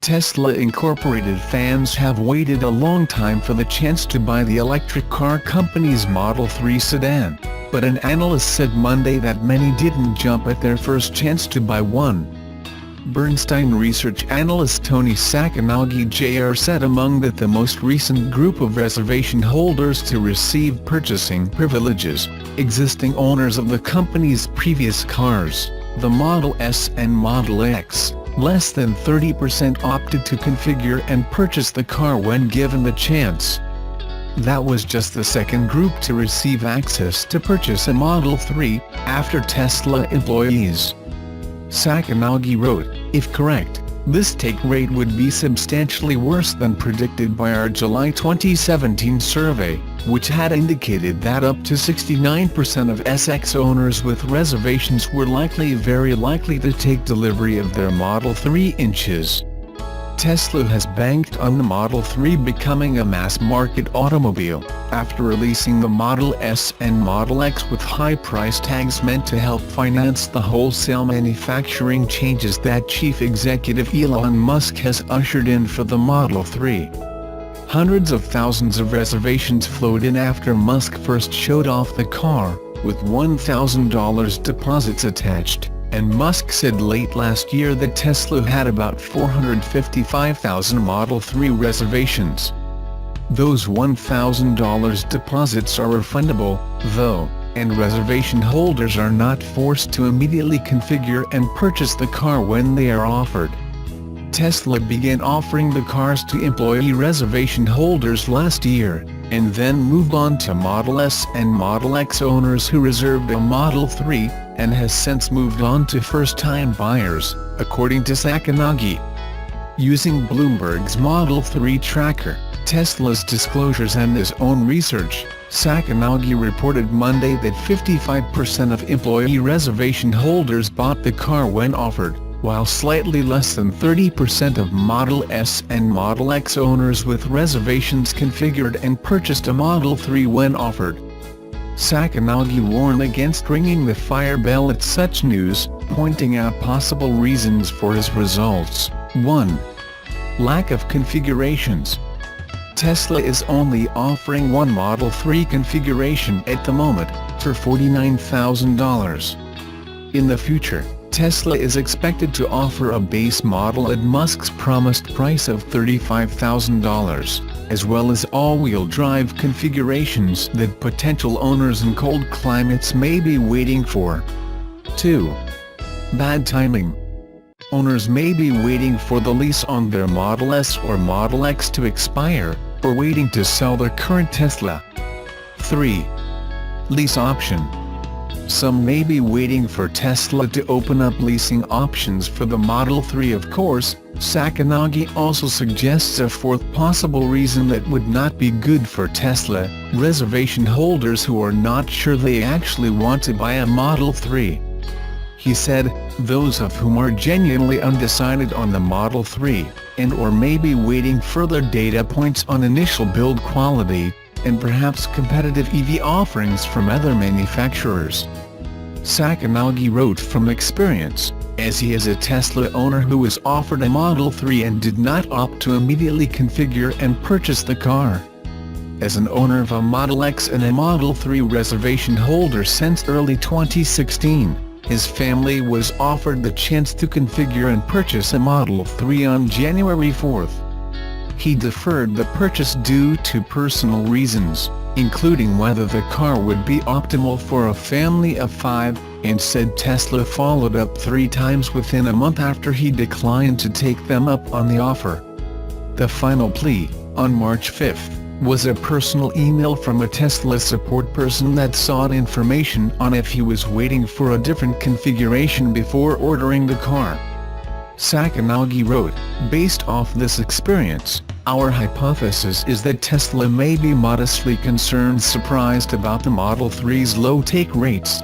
Tesla Incorporated fans have waited a long time for the chance to buy the electric car company's Model 3 sedan, but an analyst said Monday that many didn't jump at their first chance to buy one. Bernstein research analyst Tony Sacconaghi Jr. said among the most recent group of reservation holders to receive purchasing privileges, existing owners of the company's previous cars, the Model S and Model X. Less than 30% opted to configure and purchase the car when given the chance. That was just the second group to receive access to purchase a Model 3, after Tesla employees. Sacconaghi wrote, "If correct, this take rate would be substantially worse than predicted by our July 2017 survey, which had indicated that up to 69% of SX owners with reservations were very likely to take delivery of their Model 3 inches." Tesla has banked on the Model 3 becoming a mass-market automobile, after releasing the Model S and Model X with high price tags meant to help finance the wholesale manufacturing changes that Chief Executive Elon Musk has ushered in for the Model 3. Hundreds of thousands of reservations flowed in after Musk first showed off the car, with $1,000 deposits attached. And Musk said late last year that Tesla had about 455,000 Model 3 reservations. Those $1,000 deposits are refundable, though, and reservation holders are not forced to immediately configure and purchase the car when they are offered. Tesla began offering the cars to employee reservation holders last year, and then moved on to Model S and Model X owners who reserved a Model 3, and has since moved on to first-time buyers, according to Sacconaghi. Using Bloomberg's Model 3 tracker, Tesla's disclosures and his own research, Sacconaghi reported Monday that 55% of employee reservation holders bought the car when offered, while slightly less than 30% of Model S and Model X owners with reservations configured and purchased a Model 3 when offered. Sacconaghi warned against ringing the fire bell at such news, pointing out possible reasons for his results. 1. Lack of configurations. Tesla is only offering one Model 3 configuration at the moment, for $49,000. In the future, Tesla is expected to offer a base model at Musk's promised price of $35,000, as well as all-wheel drive configurations that potential owners in cold climates may be waiting for. 2. Bad timing. Owners may be waiting for the lease on their Model S or Model X to expire, or waiting to sell their current Tesla. 3. Lease option. Some may be waiting for Tesla to open up leasing options for the Model 3. Of course, Sacconaghi also suggests a fourth possible reason that would not be good for Tesla reservation holders who are not sure they actually want to buy a Model 3. He said, those of whom are genuinely undecided on the Model 3, and/or may be waiting further data points on initial build quality, and perhaps competitive EV offerings from other manufacturers. Sacconaghi wrote from experience, as he is a Tesla owner who was offered a Model 3 and did not opt to immediately configure and purchase the car. As an owner of a Model X and a Model 3 reservation holder since early 2016, his family was offered the chance to configure and purchase a Model 3 on January 4. He deferred the purchase due to personal reasons, including whether the car would be optimal for a family of 5, and said Tesla followed up 3 times within a month after he declined to take them up on the offer. The final plea, on March 5, was a personal email from a Tesla support person that sought information on if he was waiting for a different configuration before ordering the car. Sacconaghi wrote, based off this experience, our hypothesis is that Tesla may be modestly surprised about the Model 3's low take rates.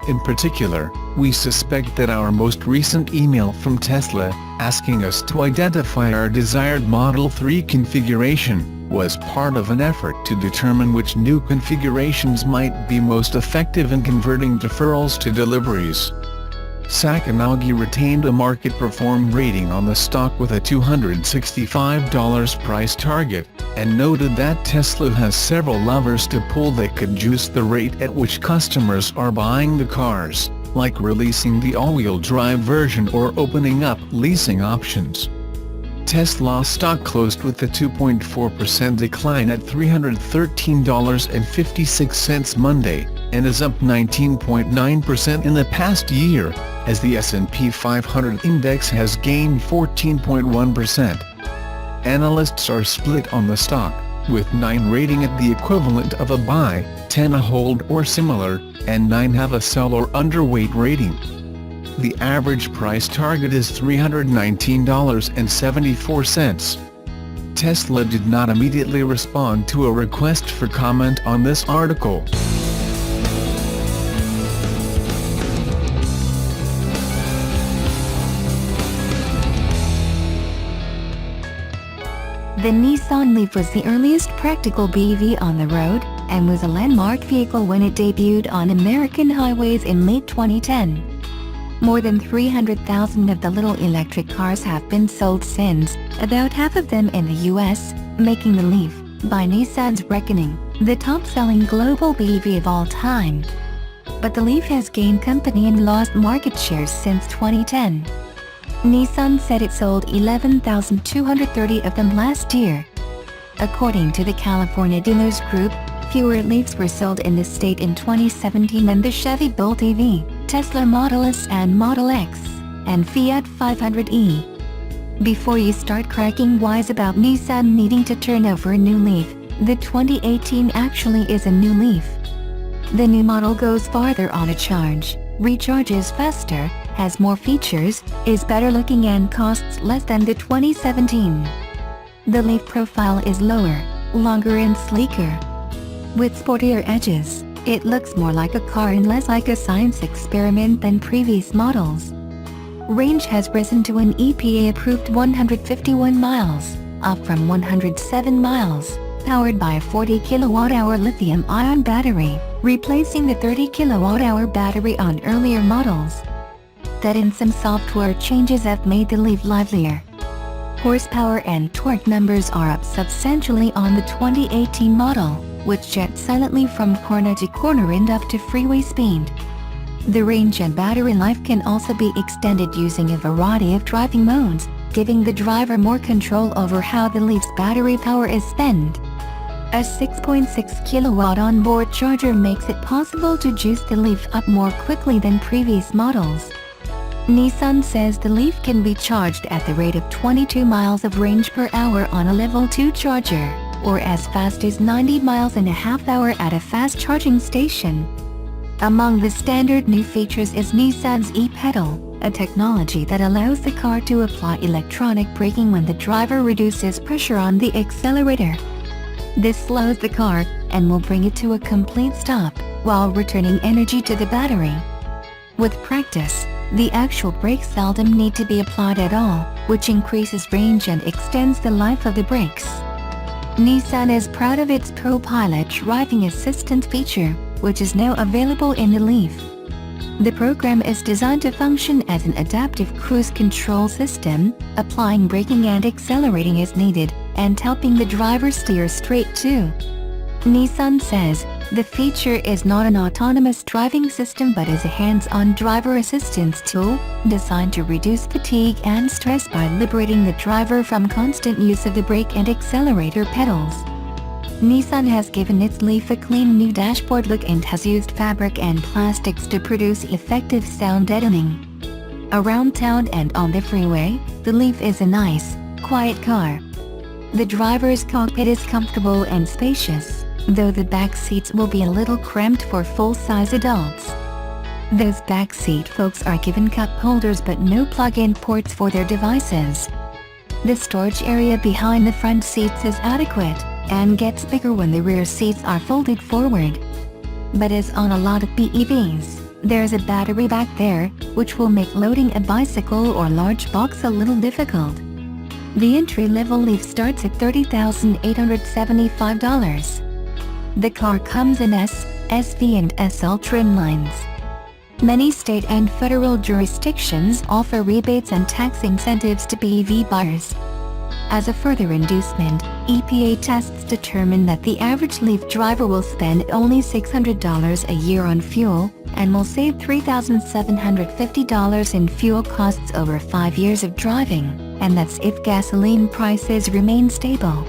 In particular, we suspect that our most recent email from Tesla, asking us to identify our desired Model 3 configuration, was part of an effort to determine which new configurations might be most effective in converting deferrals to deliveries. Sacconaghi retained a market perform rating on the stock with a $265 price target, and noted that Tesla has several levers to pull that could juice the rate at which customers are buying the cars, like releasing the all-wheel drive version or opening up leasing options. Tesla stock closed with a 2.4% decline at $313.56 Monday, and is up 19.9% in the past year, as the S&P 500 index has gained 14.1%. Analysts are split on the stock, with 9 rating it the equivalent of a buy, 10 a hold or similar, and 9 have a sell or underweight rating. The average price target is $319.74. Tesla did not immediately respond to a request for comment on this article. The Nissan Leaf was the earliest practical BEV on the road, and was a landmark vehicle when it debuted on American highways in late 2010. More than 300,000 of the little electric cars have been sold since, about half of them in the US, making the Leaf, by Nissan's reckoning, the top-selling global BEV of all time. But the Leaf has gained company and lost market shares since 2010. Nissan said it sold 11,230 of them last year. According to the California Dealers Group, fewer Leafs were sold in the state in 2017 than the Chevy Bolt EV, Tesla Model S and Model X, and Fiat 500e. Before you start cracking wise about Nissan needing to turn over a new Leaf, the 2018 actually is a new Leaf. The new model goes farther on a charge, recharges faster, has more features, is better looking and costs less than the 2017. The Leaf profile is lower, longer and sleeker. With sportier edges, it looks more like a car and less like a science experiment than previous models. Range has risen to an EPA-approved 151 miles, up from 107 miles, powered by a 40 kWh lithium-ion battery, replacing the 30 kWh battery on earlier models. That and some software changes have made the Leaf livelier. Horsepower and torque numbers are up substantially on the 2018 model, which jets silently from corner to corner and up to freeway speed. The range and battery life can also be extended using a variety of driving modes, giving the driver more control over how the Leaf's battery power is spent. A 6.6 kW onboard charger makes it possible to juice the Leaf up more quickly than previous models. Nissan says the Leaf can be charged at the rate of 22 miles of range per hour on a level 2 charger, or as fast as 90 miles in a half-hour at a fast-charging station. Among the standard new features is Nissan's e-pedal, a technology that allows the car to apply electronic braking when the driver reduces pressure on the accelerator. This slows the car, and will bring it to a complete stop, while returning energy to the battery. With practice, the actual brakes seldom need to be applied at all, which increases range and extends the life of the brakes. Nissan is proud of its ProPilot driving assistant feature, which is now available in the Leaf. The program is designed to function as an adaptive cruise control system, applying braking and accelerating as needed, and helping the driver steer straight too. Nissan says, the feature is not an autonomous driving system but is a hands-on driver assistance tool, designed to reduce fatigue and stress by liberating the driver from constant use of the brake and accelerator pedals. Nissan has given its Leaf a clean new dashboard look and has used fabric and plastics to produce effective sound deadening. Around town and on the freeway, the Leaf is a nice, quiet car. The driver's cockpit is comfortable and spacious, though the back seats will be a little cramped for full-size adults. Those backseat folks are given cup holders but no plug-in ports for their devices. The storage area behind the front seats is adequate, and gets bigger when the rear seats are folded forward. But as on a lot of BEVs, there's a battery back there, which will make loading a bicycle or large box a little difficult. The entry-level Leaf starts at $30,875. The car comes in S, SV and SL trim lines. Many state and federal jurisdictions offer rebates and tax incentives to BEV buyers. As a further inducement, EPA tests determine that the average Leaf driver will spend only $600 a year on fuel, and will save $3,750 in fuel costs over 5 years of driving, and that's if gasoline prices remain stable.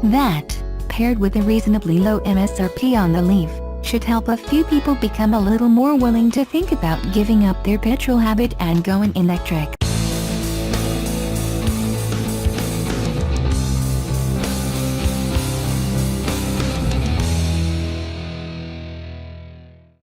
That, paired with a reasonably low MSRP on the Leaf, should help a few people become a little more willing to think about giving up their petrol habit and going electric.